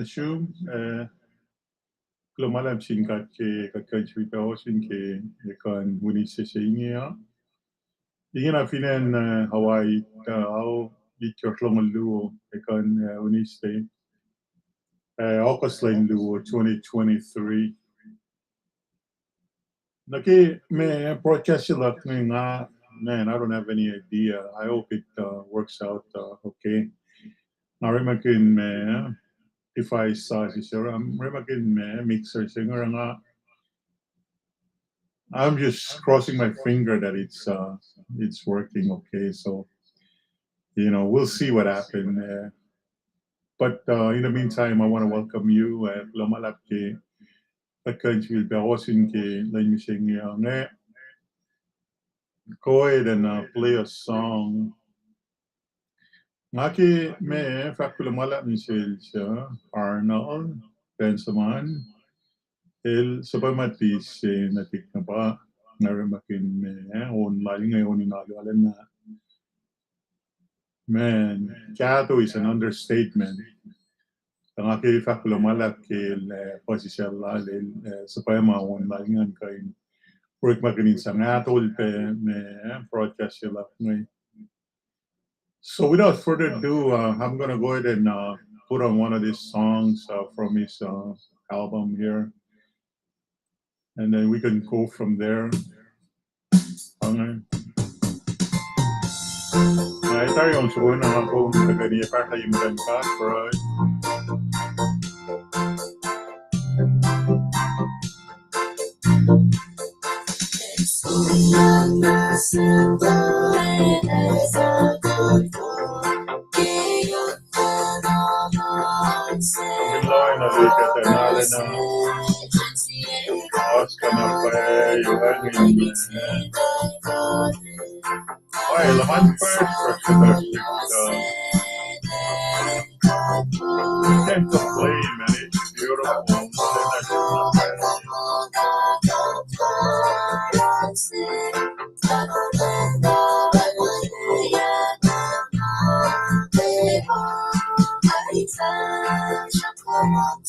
Shum, Glomalam Shinkat ke Kakajwika Ocean ke Yakan Winnie. Ingin afinen Hawaii au Licho HONOLULU Yakan Uniste August Lane Luo 2023. Naki me broadcast left me nga man, I don't have any idea. I hope it works out okay. Narimakin me device si Sarah Rimakin me mixer singer nga. I'm just crossing my finger that it's working okay. So we'll see what happens. But in the meantime, I want to welcome you. Lumalap ke Kakajwil Baosin ke Lanyusing Nge. Go ahead and play a song. Ngaki me fakulumalap ni siya Arnold Bensaman. El sabamatis natik na ba narimakin me online ngayon inagalan na. Man, Kato is an understatement. Ang aki fakulumalap kil posisyon sa payamaon lalingan kain work maganin sa ngatol pe me broadcast sila ngay. So without further ado, I'm gonna go ahead and put on one of these songs from his album here, and then we can go from there. Okay. Ito yung suon na ako kagani para yung ganda, right? Pagkilay na likat ang nalan na Oscar na pa yung hangin. Ay, laman first you can't complain, man. It's beautiful.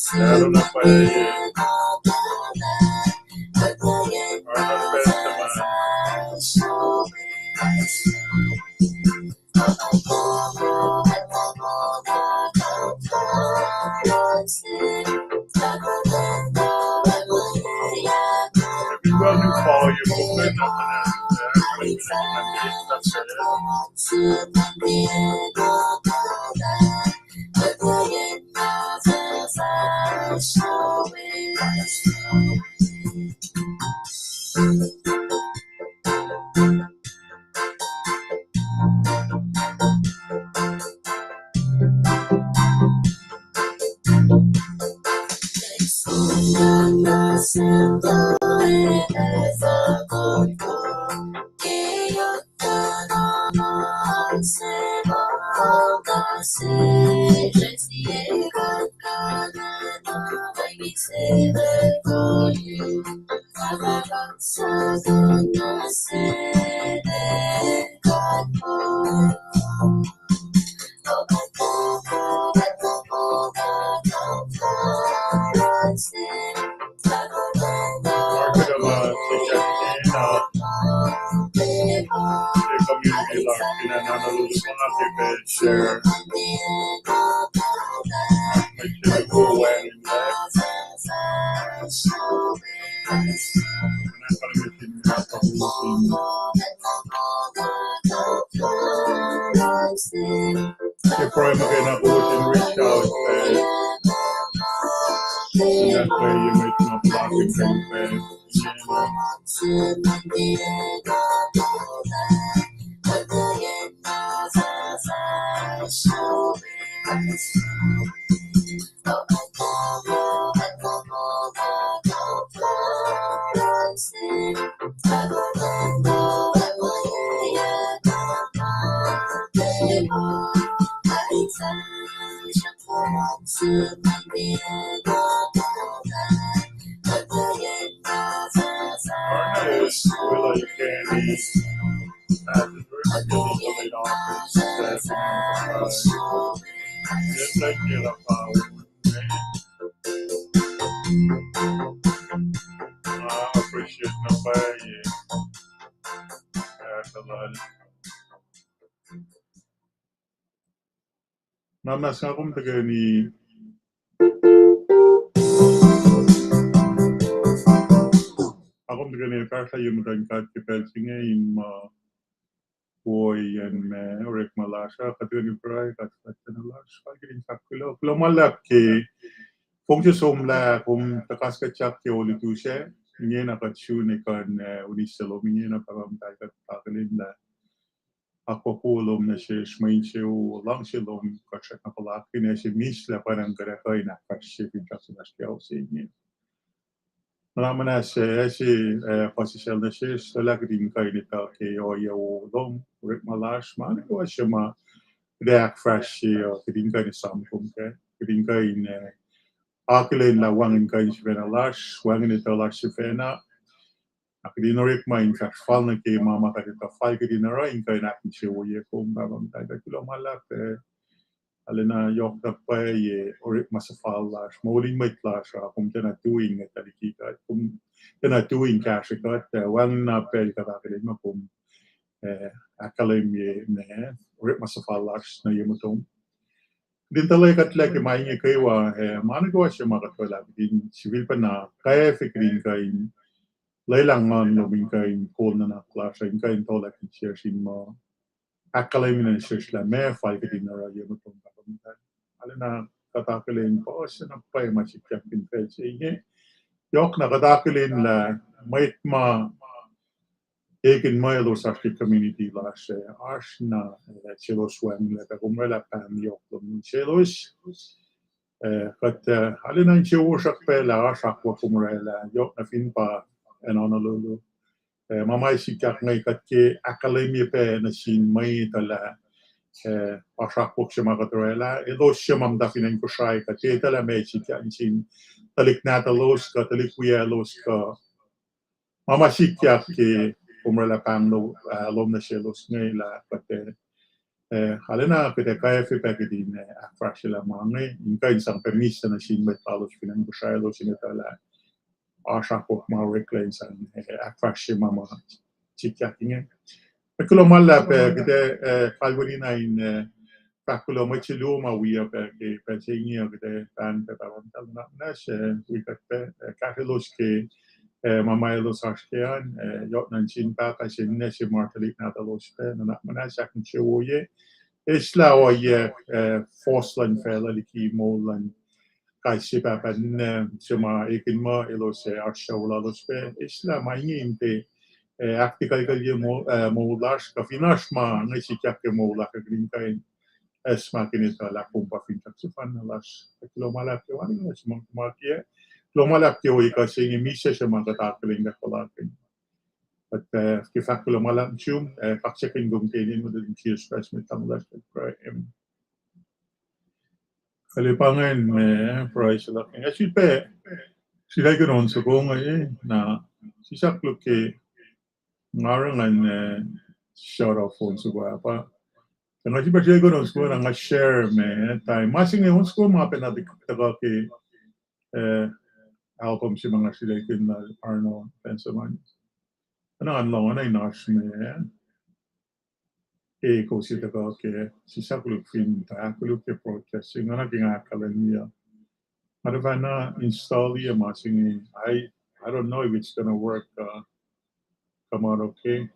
Claro, no puede. Well, you follow your movement share. Make sure you go away and you're probably going to go and reach out and that way you make no blocking from just like Namnas nga kung taga ni Akom taga ni Parsa yung rangkat kipelsinge yung boy and Rick Malasha kataga ni Pray kataga ni Lash kagin saklo klomalap ke Fongju somla kung takas ka chak ke oli tushe nye na kachu ne kan uniselo nye na param taga tagalin la ako pulom na siya shmain siya lang siya lom kachak na palaki na siya misla parang garakay na kashi pintas na siya si nye. Malaman na siya posisyon na siya sa lagring kayo nito kay Oyo Lom, Rick Malash, maano siya react fresh siya kading kayo ni Samkong ka. Kading kayo na akilin la wangin kayo si Benalash, wangin ito lash si Fena. Akilin na Rick ma in fact fal na kay mama ka dito fal kading na rin kayo natin siya Oyo kung babang tayo kilo malap alena yok da pa ye orik masafal lash moling may lash kung tena doing at talikita kung tena doing cash kat wang na pel ka bakit mo kung akalim ye ne orik masafal lash na yumutong din talay kat like maingi kaywa managawa siya makatwala din civil pa na kaya fikrin kay laylang man lobing kay kol na clash ay kay tolak siya sin mo akalamin na siya sila may fal ka din na rayo mo itong kapamitan. Alam na katakalin po siya na pa yung masikyak din kayo sa inyo. Yok na katakalin la may ekin mayalo sa community la siya as na silos wang la kumrela pam yok lom silos. Kat alam na siya usak pa la asak wa kumrela yok na fin pa HONOLULU. Mamay sikyak ngay katke akademia pe na sin may tala pasakpok siya makatorela elos siya mamdafinan ko siya katke tala may sikyak sin talik natalos ka talik kuyalos ka mama sikyak ke umrela pang lom na siya los ngay la pate halina kete kaya fi pekidin afra sila mange inka insang permisa na sin may talos finan ko siya los inatala asakpok mga reclaim sa afra siya mama Chicaking. Kalau malah kita kalbuni nain kalau macam luma wia ke pensinya kita tan ketahuan kalau nas wikat katelos ke mama los askean yot nancin pa kasin nasi martelik natalos pe nak manas akan cewoye isla oye forslan fela liki molan kasi pa pan cuma ikin mo elos arshaula los pe isla mainin te aktikal kalye moulash ka finash ma ngisi kyak ke moula ka green kain es ma kinita la kumpa fintak sifan lash kilo malap ke wani es ma kumakie kilo malap ke oi ka singi mise se ma kata keling ka kolakin but ke fak kilo malap chum pak checking gum kenin mo din cheers press mit tam lash ka kalipangan price la ke asipe sila gnon so ko ngai na sisak lo ke ngarangan shout out phone suwa pa tanga si Pache ko nung school nga share me time masing yung school mga penadik taga ke album si mga sila kin na Arno Pensaman ano ang long na inash me ko si taga ke si sa kuluk film ta kuluk ke protest yung naging akalan niya Maravana install niya masing I don't know if it's gonna work come out okay.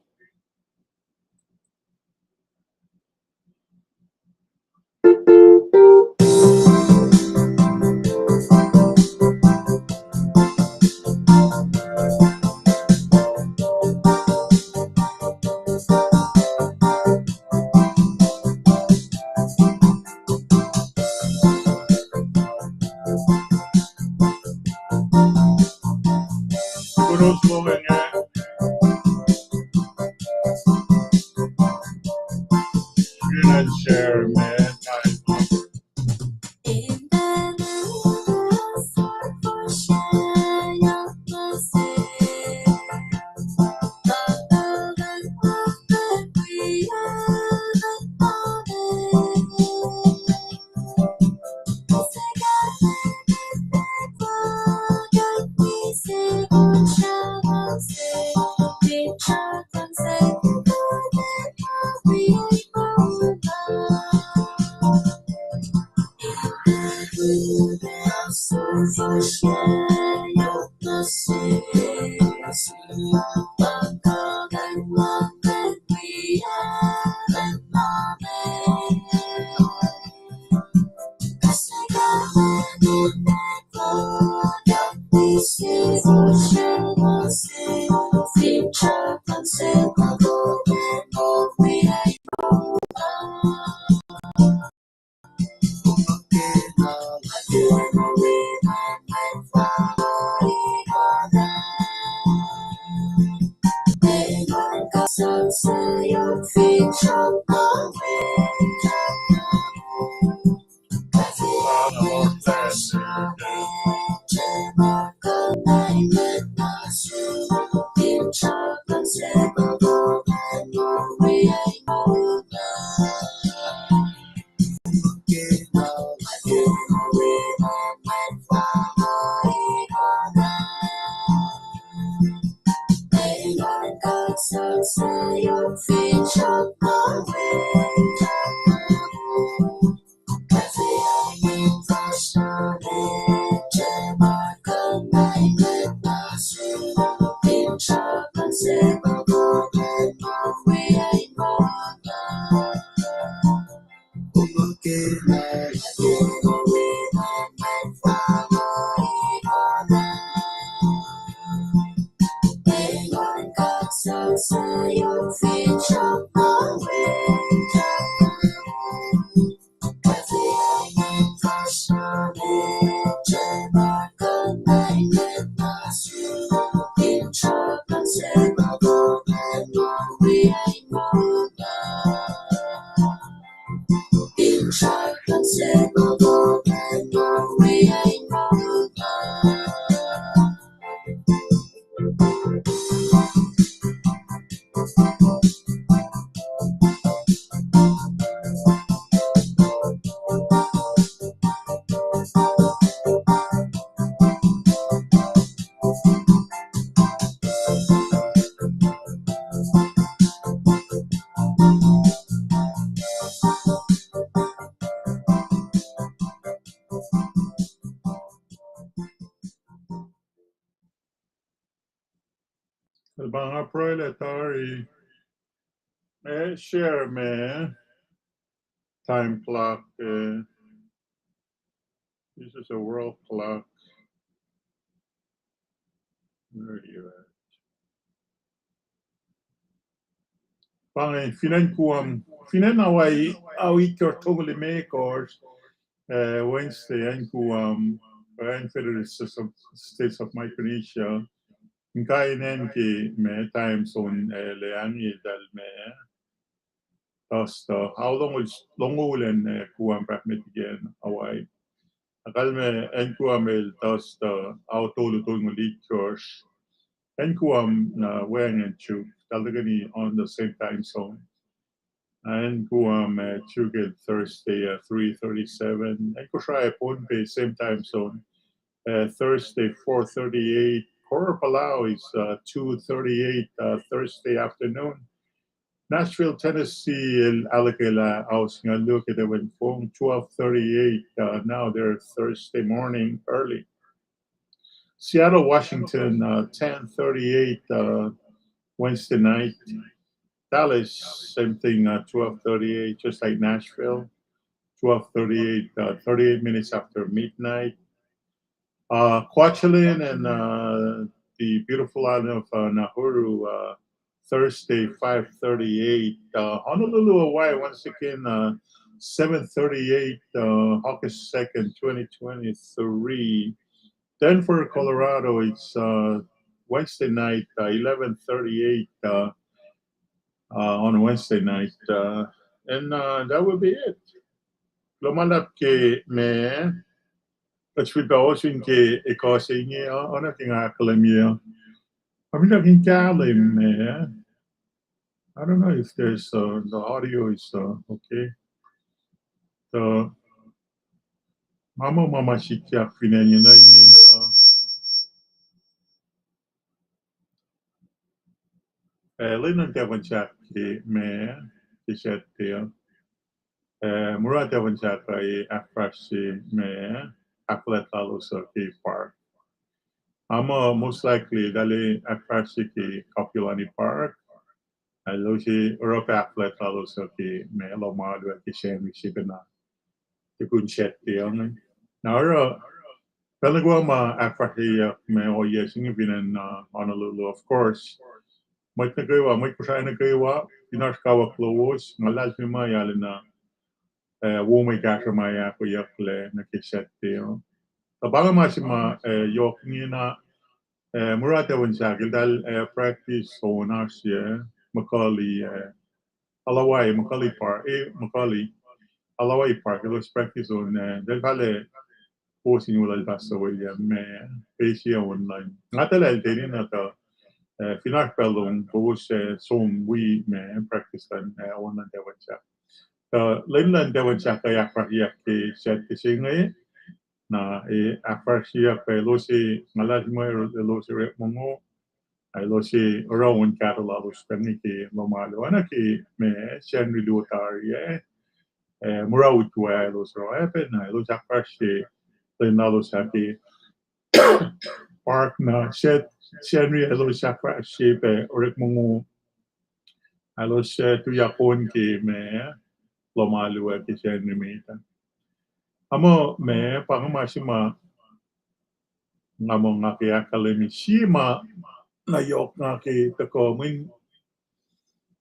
Kudos mo nga screen and share man time. El mga proletary share me time clock. This is a world clock. Where are you at? Pang finan kuam finan awai totally makers Wednesday and kuam Federal States of Micronesia. Kainen ki me time zone leangi dal me tosta how long ulen kuam prakmet again away akal me en kuam el tosta autolu tulngu church en kuam na wen en chu talagani on the same time zone and kuam chugel Thursday 3:37 en KOSRAE Punpe same time zone Thursday 4:38. Port Palau is 2:38 Thursday afternoon. Nashville, Tennessee, El Alakela, Aus look at when phone 12:38. Now they're Thursday morning early. Seattle, Washington, 10:38 Wednesday night. Dallas, same thing, 12:38, just like Nashville, 12:38, 38 minutes after midnight. Kwajalein and the beautiful island of Nauru, Thursday 5:38. Honolulu, Hawaii, once again 7:38. August 2nd, 2023. Denver, Colorado, it's Wednesday night, 11:38 on Wednesday night, and that would be it. Lumalap ke me. But we both in a causing on a thing I claim you. I'm looking Kalim. I don't know if there's the audio is okay. The Mama Shikia Finan, you know, Lennon Devon Chat, me, the chat there. Murat Devon Chat, I afrash me, athlete lalo sa kay park. Amo most likely dali akbar si kay Kapilani Park. Alo si Europe athlete lalo sa kay may lomado at kisemi si na kikunchet yung. Now, talaga ma-akbar siya may oye singin na Honolulu of course. May nagaywa, may kusain nagaywa, pinarkawa close, malal si Maya na wumay kasha Maya ko yakle na kisete. Tabaga masima yok ni na murata wan sakil dal practice onar siya Macaulay Macaulay Park Macaulay Alaway Park it was practice on dal vale posing wala basta William me pesia online. Natala el teni na to Finarpelung bos som we me practice kan onan dewan siya. Lain dewan siya kaya pahiyak ke set kisingay na akbar siya pe losi malad mo losi rep mo ay losi around catalogos kani ki normalo ana ki me siya nilutar ye murawit ko ay los roepen ay los akbar siya lain nalos happy park na siya ni los akbar siya pe rep mo alos tu yapon ki me lomalo ki siya ni meta amo me pangamasima ngamo nga kaya kalimishima na yok nga ki tako min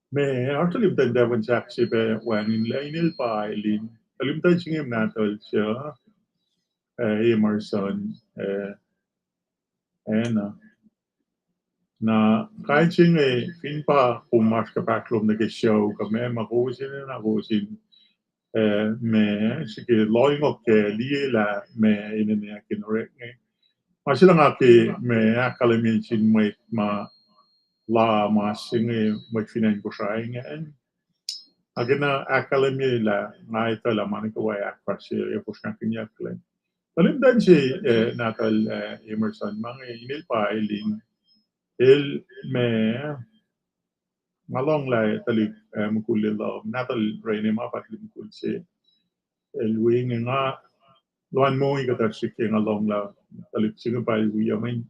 me artalim tan devan saksi be wanin lainil pa ilin kalim tan singim natol siya Emerson ena na kahit sing fin pa pumas ka paklom na show kami makusin na kusin me sige loing ok liela me inene kinorek masih lang aki me akalamin sin may ma la masing may finan ko siya ngayon. Agena akalamin la nga ito la manikaway akbar siya yung pusang kinyaklan. Talimdan si natal Emerson mga inil pa iling il me malong la talik mukulilo natal rene mapatlim kul si el wing nga luan mo ikatasik yung along la talik singa pa iwiyamin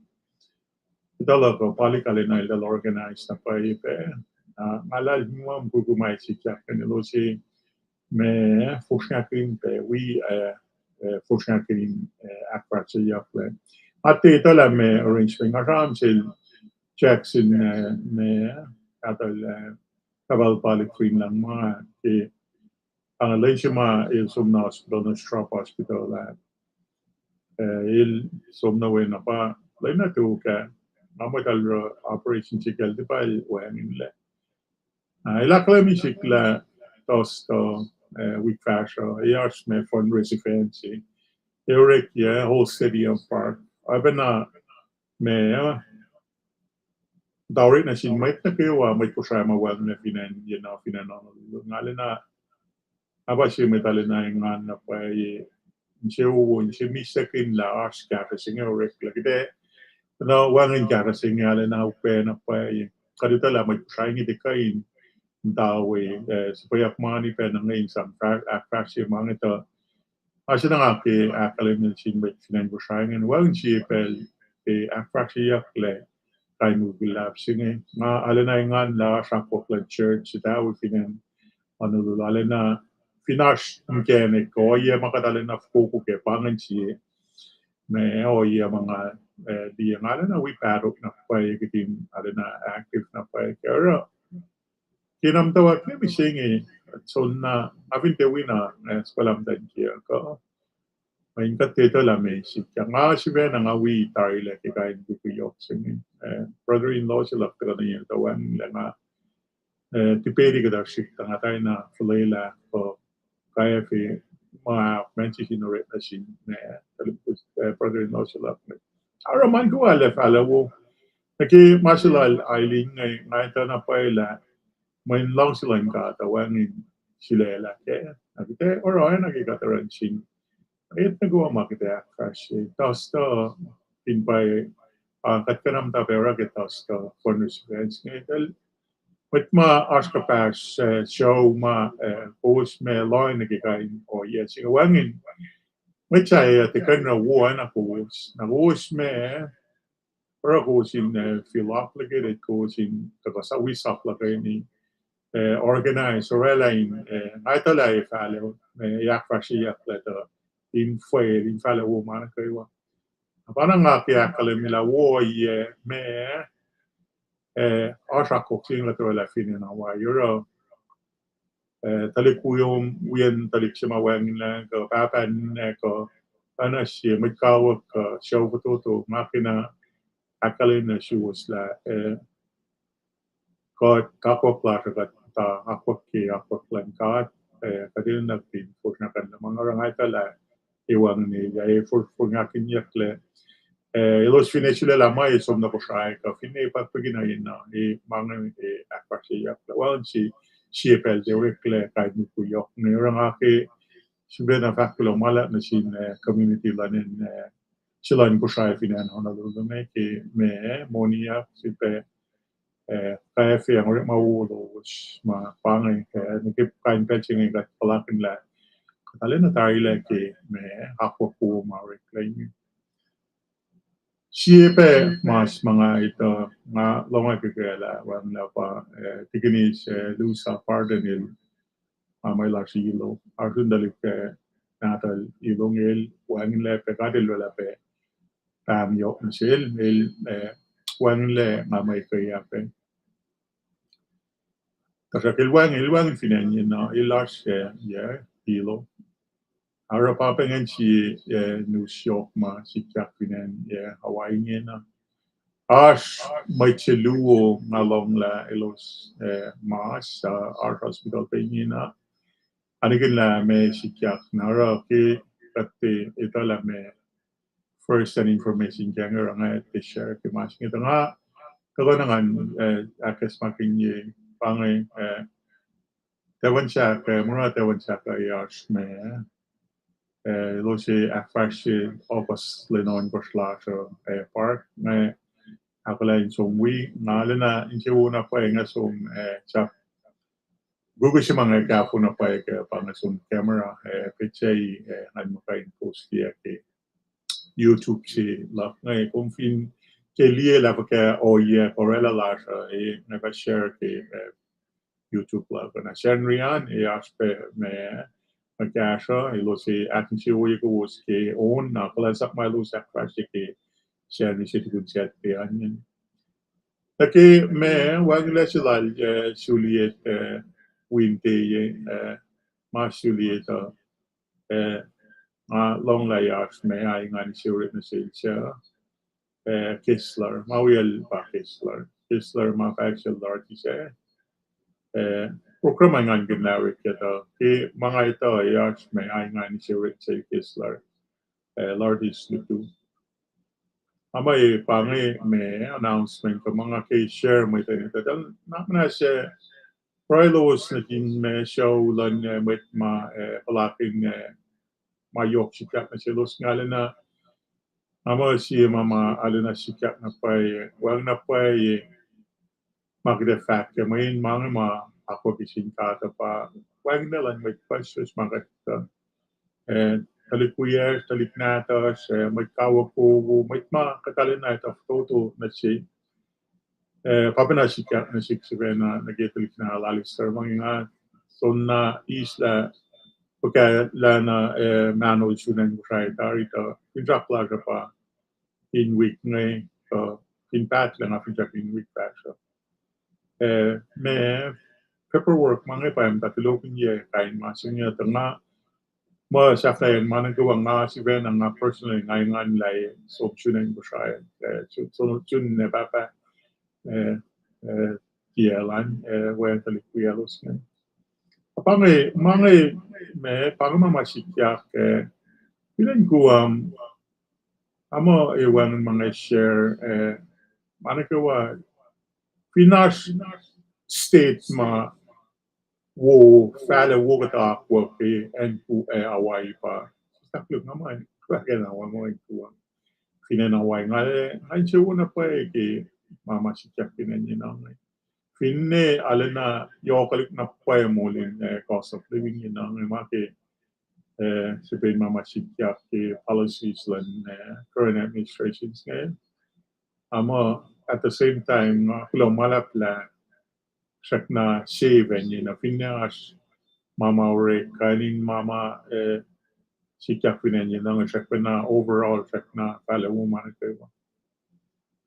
Dala ko palikali na ila organize na pa ipe. Malal mo ang gugumay si Jack kanilo si me fushakin pe we fushakin akbar sa yakle. At ito la me arrangement aram sil Jackson me katal kabal palik free lang mga ki ang alay siya ma il sumna hospital na Strop Hospital la il sumna we na pa lay na to ka Mamadal operation sikal di pa wanin le. Ilakla mi sikla tosto week fashion. Ayars me fundraising fancy. Eric yeah whole city of park. I've na me dawrit na sin may na kayo may kusama well na finan finan ngale na aba si metale na nga na pa si misakin la aska kasi Eric lagi no wangin cara senyale na upe na pa kadita la may kusang iti kain dawe supaya mani pa na ngayon sa akrasya mga ito asya na nga ki akalimin sin may sinan kusangin wangin siya pel akrasya yakle kay mo bilab singe nga alana nga la sa Auckland Church dawe finan Honolulu alana finash mkene ko makadala na fuku ke pangan siya may mga di yang ada na we parok na pa kitim ada na active na pa kaya kinam tawag ni bisingi so na avin te wina spalam dan kia ko may katito la may si kaya nga si ben nga we tari la kaya hindi ko yok singi brother-in-law sila kaya na yung tawan nila nga tipedi ka daw si nga tayo na fulela ko kaya fi mga mensi hinurit na si brother-in-law sila Araman ko alef alawo. Naki masilal ailing ngay ngayon na paila may lang sila yung katawangin sila ke. Nakita oray nakikataran sing. Ayat nagawa makita kasi tapos to pinpay katkanam ta pera ke tapos to furnace events ngayon. With ma aska pass show ma post me line nakikain o yes wangin ไม่ใช่แต่กันเราวัวna kuus me para kuusin filok lagi det kuusin tagasa wisak lagi ni organize orelain aitalai fale yak fashi yak leto in fue in fale wo mana kaiwa apana nga kya kale mila wo ye me asha koksin leto la fini na wa euro talik kuyom wien talik sima wang na ko papan ko ana shi mit kawo ko show to makina akalin na shi was la ko kako plata ka ta ako ki ako plan ka kadin na tin for na kan mga rangai tala iwan ni ya for ngakin yakle ilos finechule la mai som na KOSRAE ka finne pa pagina ina mga akwashi yakle wan si pel de rekle ka ni ku yok ni rangake sibena fakulo mala na sin community lanin silan KOSRAE finan HONOLULU me monia sipe kaya fiang rin maulo ma pangay kaya nagkain patching gat palakin la katali na tayo la ki me ako po ma-reclaim siyepe mas mga ito nga longay kikala wang na pa tikinis lusa pardonil may larsi ilo arun dalik natal ilong il wang le pekadil wala pe tam yok nasil il wang le may kaya pe Kasi ilwang finan na ilas ya hilo. Ara papengan si New York ma si kyak finan ya Hawaii na. As may cheluo ngalong la ilos mas art hospital pe na. Anigin la me si kyak nara ke kati ito la me first and information kaya nga te share ke mas ngito nga kago nangan akes makin ye pangay Tewan siya kaya mura tewan siya kaya me lo si afresh opus lenon korsla so park me akala in som wi ngala na inche una pa nga som cha Google si mga kapo na pa kaya pang som camera pichay nan mo kain post kia ke YouTube si la ngay kung fin ke liye la kaya o ye corella la nga share ke YouTube la na share rian aspe me magkasya ilo si atin si uwi ko was ke on na kala sak malu sak crash ke share ni si tikun siya ke anyan taki me wag la sila suliet winte ye ma suliet long la yaks me ay ngan si ulit na siya Kistler mawiyal pa Kistler ma faction larti siya Programa nga ginawit kita. Ki mga ito ay may ay nga ni si Richard Kistler. Lordis luto. Amay pangi may announcement ko mga kay-share mo ito nito. Dahil na siya Prilos naging may show lang may palaking mayok sikat na siya. Los nga na ama siya mama alina sikat na pa'y wag na pa'y mag-defect. May mga ako bising kata pa wag na lang may questions makita talikuyer taliknatas magkawag po may makatalin na ito toto na siya papanasika na siya na nagitalik na lalister mga so na isla pagka la na manual sunan mo siya ito pinjak laga pa in week ngay in patch lang after in week patch may paperwork mga pa yung tatilokin niya kain masing niya tanga mo sa flayan manang gawang nga si Ben ang nga personally ngayon lay so tunin ko siya so tun ne papa kielan where talikuyalos nga apang mga me pang mamasikyak pilan ko amo iwan mga share manang gawa Pinas state ma wo fala wo kata wo ke en ku awai pa takluk naman kaya na wa mo ku fina na wai ngale ai che una pa ke mama si kya fina ni na ngai finne alena yo kalik na pa mo lin cost of living ni na ngai ma ke sabihin mamasikyak ki policies lan current administrations ngayon. Amo, at the same time, kulang malapla siya na save na finas mama ore kanin mama sikyak pinanya nang siya na overall siya na kalawuman kayo.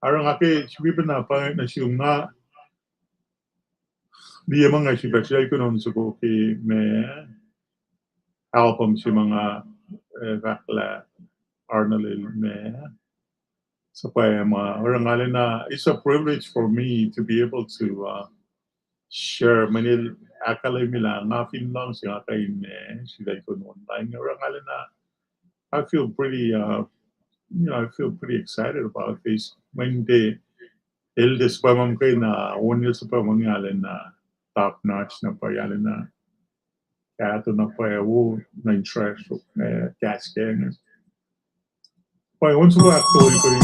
Arang ake siya na pa na siya nga di mga siya ko nun suko ki may album si mga kakla HONOLULU may sa poema. Orang na it's a privilege for me to be able to share manil akalay nila ngafin lang siya kay me sila ko online. Orang na I feel pretty I feel pretty excited about this. When the eldest pa mam kay na one sa pa mangyalin na top notch na payalan na kaya ito na payawo na interest cash game. Pa once ba actually ko rin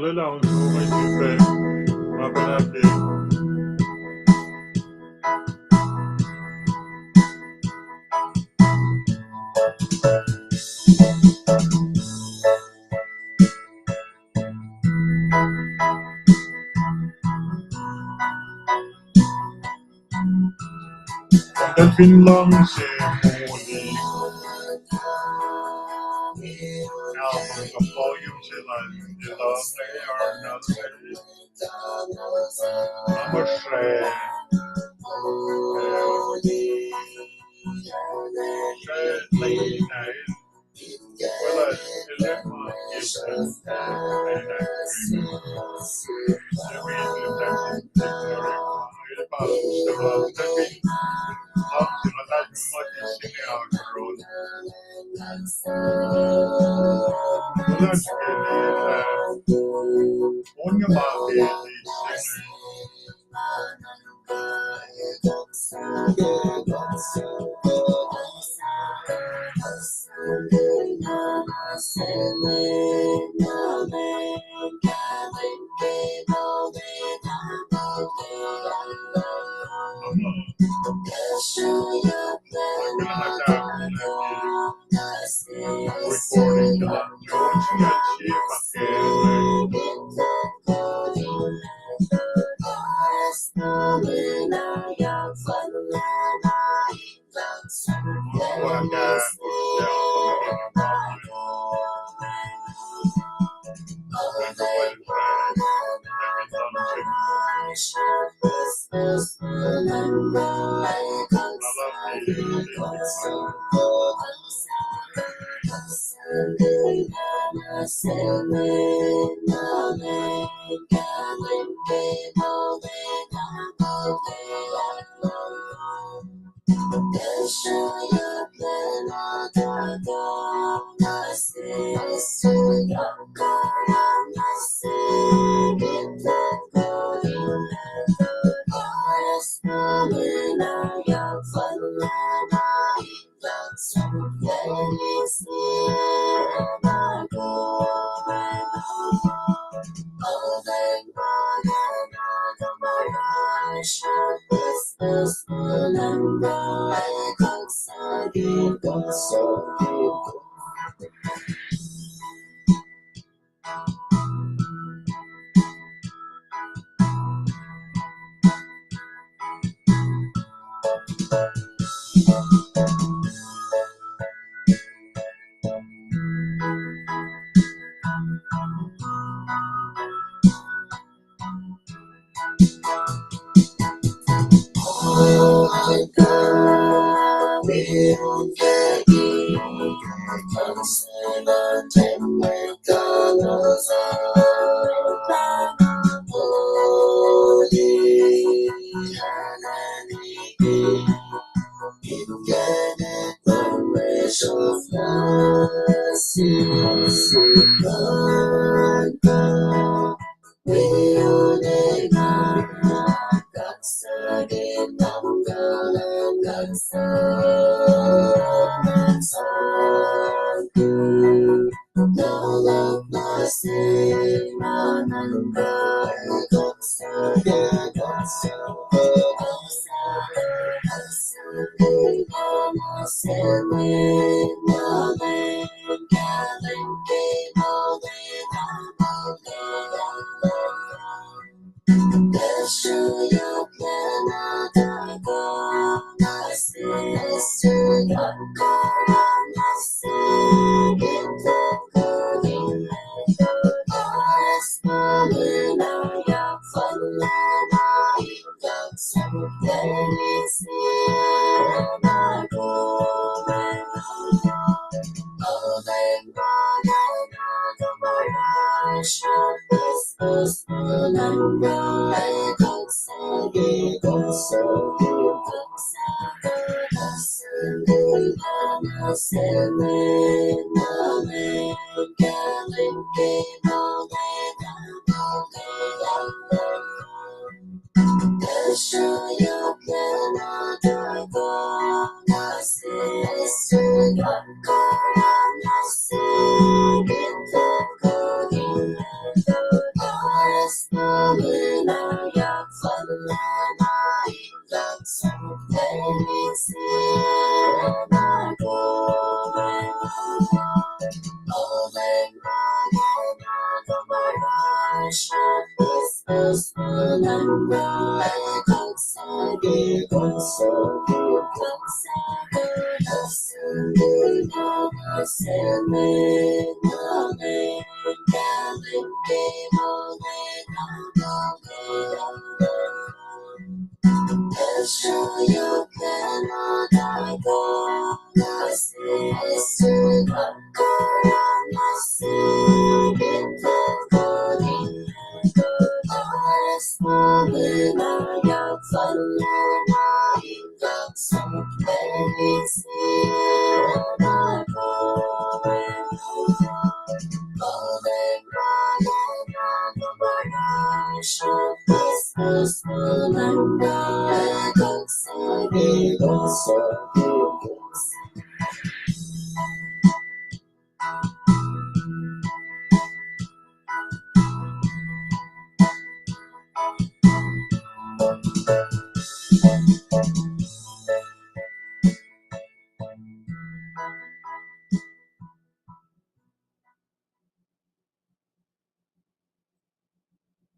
allowance ko may sipe, mapanati. Dalpin lang si Muli. Album of volume sila nilang ngayon na KOSRAE. Wala dilemma isang recording the Jones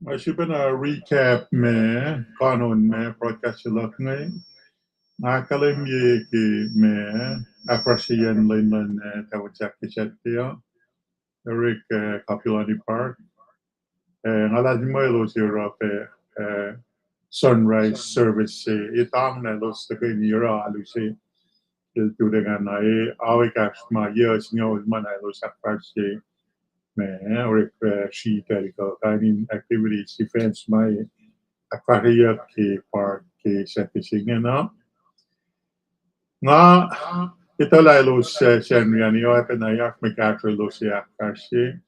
Masih pernah recap me kanon me broadcast lak ngai ngakalim ye ki me Afrasian lain tawajak kichat dia Eric Kapilani Park ngalah mo lo sira pe sunrise service itang na los de nira alu se il tu dengan ai awikas ma years nyo man ai lo sakparse me Eric she kainin activities defense my aquaria ke park ke setting na nga ito la lo senriani o pe na yak me katro lo se akarse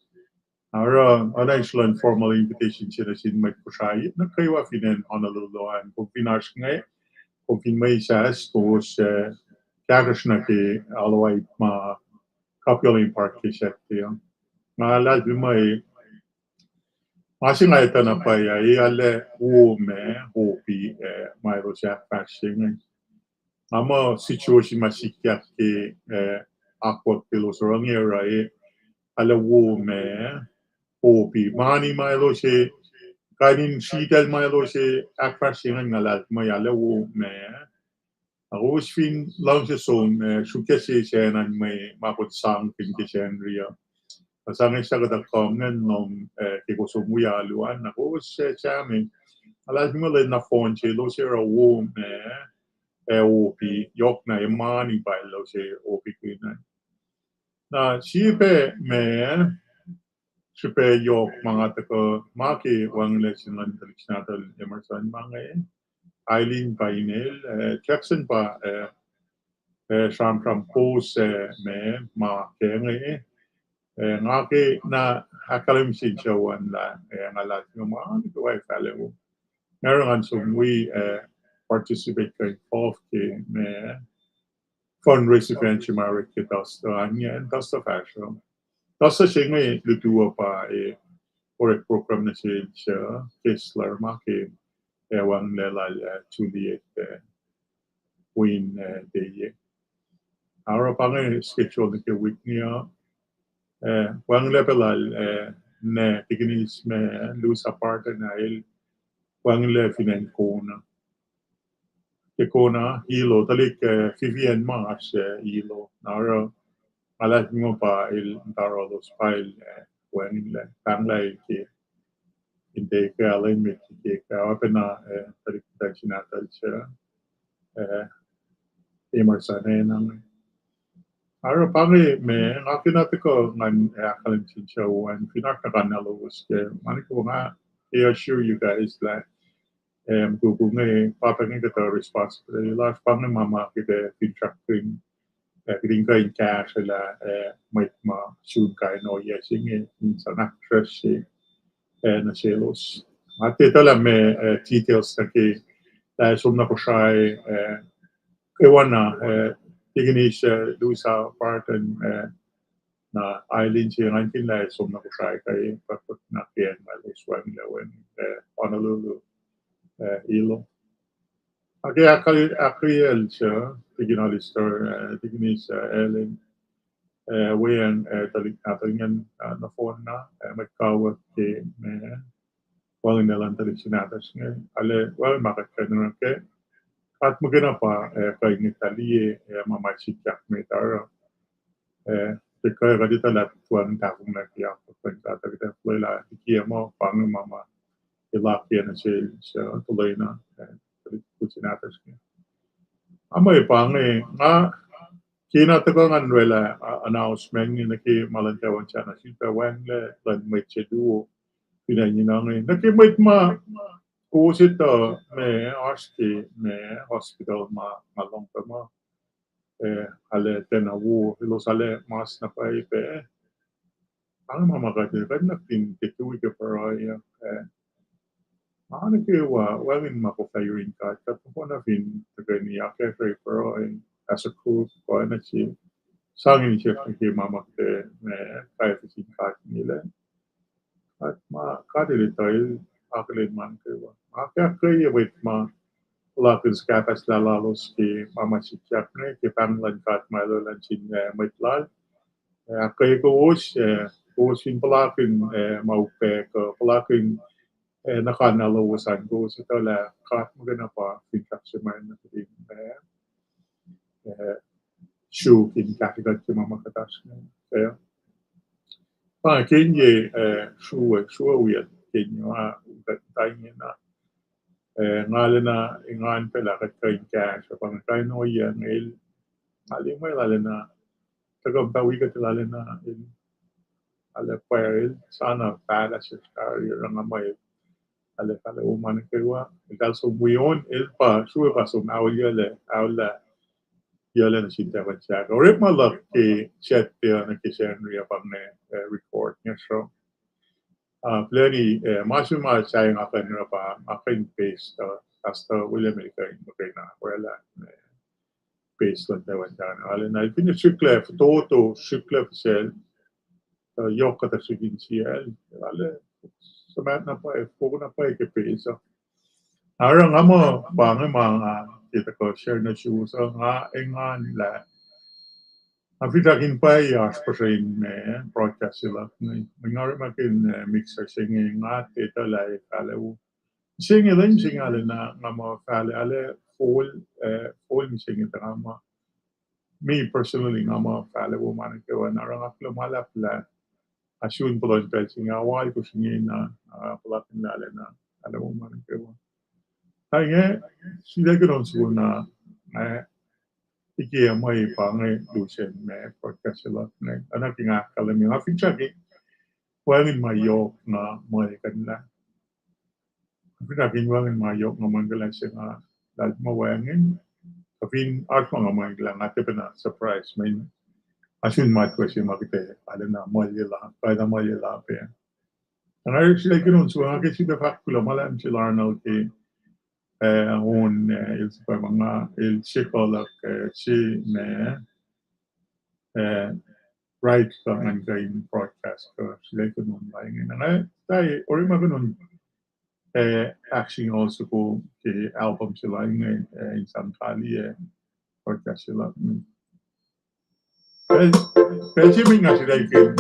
ara unusual formal invitation sila sin may kusay na kayo afinen Honolulu an kung pinas ngay kung pinmay sa estos kagos na ke alaway ma kapyoling park ke setting nga lahat may masih ngai tanah paya ale wo me hopi mai ro siya passing ama situation masih kiat ke akot pilos orang era ale wo me hopi mani mai lo se kainin sitel mai lo se passing ngalat mai ale wo me Agus fin lang se som suke se sen mai mapot sang pin ke sen ria Pasangin sa kadakam nga nung kikosumuya aluan na ko sa amin. Alas mo lang na phone siya lo siya rawo OP yok na imani pa lo siya OP kinan. Na siya pe yok mga tako maki wang lesson lang talik natal Emerson mga Eileen Painel Jackson pa Sam Post ma kaya ngake na hakalim si Joan la ngalat ng mga ito ay kalaw. Meron ang sumwi participate kay Fof ke me fundraising event si Marik ke Tosto anya and Tosto fashion. Tosto siya ngay lutuwa pa orek program na siya Kessler make ewang lelal Juliet Queen Day. Ara pa ngay schedule ke week niya wang levelal ne tiginis me lose apart na wang le finen kona ke kona hilo talik Vivian Mars hilo nara alat mo pa taro los pile wang le tanglay ke hindi ka alin me ke ka apena talik natal siya Emerson nang Ara pagi me ngakinati ko ngan akalin siya wan pinakakanalo was ke mani ko nga I assure you guys that gugu nga papangin kita responsibility last pang mama kita contracting kiting ka in cash la may ma soon ka no yesing sa naktres na selos at ito lang may details na ki dahil sumna ko siya ewan na tiginis lusa partan na Eileen siya ngayon la sumna ko siya kay papot na kiyan maluswang lawan Honolulu ilo. Ake akriel siya tiginalistor tiginis Ellen wayan talingan na phone na magkawat ke walang nalang tradisyonatas nga. Ale, wala makakano ke. At magana pa, kay ni Tali, mamachikyak may taro. Kaya ka dito lahat tuwang takong nakiyak. Kaya kita wala, ikiya mo, pang mama, ilakya na siya tuloy na. Tradisyonatas nga. Amay pang nga, kinatagangan wala announcement ni naki malantawan siya na siya wangle lan may chedu pinanyinangin nakimait ma kusit me arsti me hospital malong pa ma ale tenawu hilo sale mas na pa ipe ang mamagati kan natin ketuwi ke paraya ano kewa wangin makufayirin ka tapos na fin tagani ake pero as a crew ko na siya sangin siya kay mamakte kaya singkat nila at makadilitoy akalin man kayo. Kaya wait ma lapis katas lalalos ki mamasiksyak na ki panglagkat malulan sin maitlal. Kaya ko usin palakin maupe ko palakin nakanalawasan ko sa tala kat magana pa singkat siya man na shoe kin kakigat ki mamakatas na. Kaya Kenya sure wiyat Kenya tayo na ngala na ingan pala kat kain cash pang kain no yan aling may lala na tagabtawi ka lala na ala pair sana para sa career ang may ala uman kayo dahil so buyon pa sure pa so awla yala na sinta ba siya or if malak chat na kisyan riya pang record niya so plenty masuma sayang akan pa akan paste hasta William American na wala paste lang tayo dyan ala na pinya sykle foto sykle sel yok kata sigin siya ala samat na pa fogo na pa ke paste arang amo bang mga kita ko share na shoes nga engan la Afitakin pa aspasin broadcast sila. Mangyari makin mixer singing at ito lai kalaw. Singing lang singale na nga mga kala ale full singing ta nga me personally nga mga kalaw man ko na rang aklumalap la asyun po lang pel singa wal ko singin na palatin lala na kalaw man ko. Kaya sila ganoon siguro na iki may pangay lusen may podcast sila na anak nga kalami nga fichagi wangin mayok na may kanila pinagin wangin mayok nga manggalan siya nga dahil mawangin kapin art mga manggalan nga tiba na surprise may asin matwa siya makita alam na malila kaya malila pa yan ang ayos sila ganoon so nga kasi the fact kula malam sila Arnold hon pa mga psikolog si right ka man kayo broadcast ko sila ko nun laing na tayo or yung mga action also ko kay album sila yung isang kali broadcast sila kaya siya may nga sila yung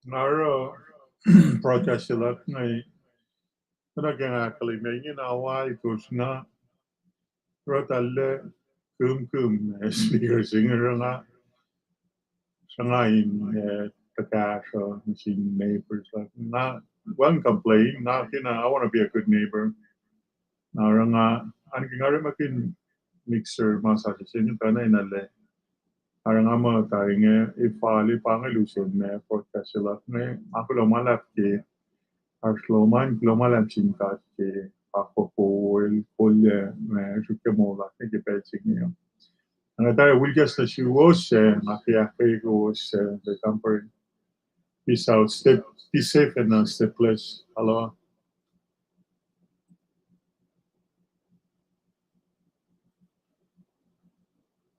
Naro protest sila ngay talagang kalimay ginawa ito na rotale speaker singer nga siya nga takasho si neighbors like not one complain na I want to be a good neighbor nara nga ang nga makin mixer massage sin kana inale ara nga mga tayo nga ifali pangaluson na podcast sila nga ako lang malap ke Arsloman global cinta ke ako po polje juke mola ke petsigniyo. Ang tayo will just as you was nakiaki was the company. Peace out, stay safe and stay blessed. Hello.